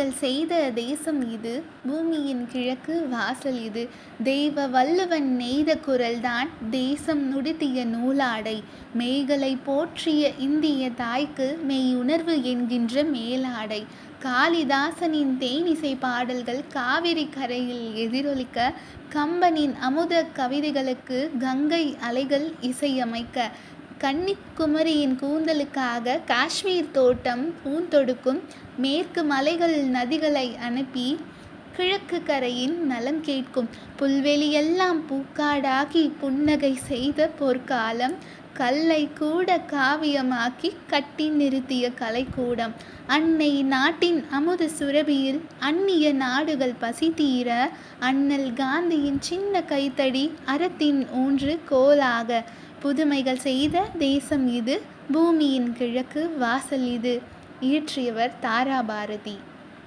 செய்த தேசம் இது, பூமியின் கிழக்கு வாசல் இது. தெய்வ வள்ளுவன் நெய்த குரல்தான் தேசம் நுடுத்திய நூலாடை. மெய்களை போற்றிய இந்திய தாய்க்கு மெய்யுணர்வு என்கின்ற மேலாடை. காளிதாசனின் தேனிசை பாடல்கள் காவிரி கரையில் எதிரொலிக்க, கம்பனின் அமுத கவிதைகளுக்கு கங்கை அலைகள் இசையமைக்க, கன்னிக்குமரியின் கூந்தலுக்காக காஷ்மீர் தோட்டம் பூந்தொடுக்கும், மேற்கு மலைகள் நதிகளை அனுப்பி கிழக்கு கரையின் நலம் கேட்கும், புல்வெளியெல்லாம் பூக்காடாகி புன்னகை செய்த பொற்காலம், கல்லை கூட காவியமாக்கி கட்டி நிறுத்திய கலைக்கூடம். அன்னை நாட்டின் அமுத சுரபியில் அந்நிய நாடுகள் பசி தீர, அண்ணல் காந்தியின் சின்ன கைத்தடி அறத்தின் ஊன்று கோலாக. புதுமைகள் செய்த தேசம் இது, பூமியின் கிழக்கு வாசல் இது. இயற்றியவர் தாராபாரதி.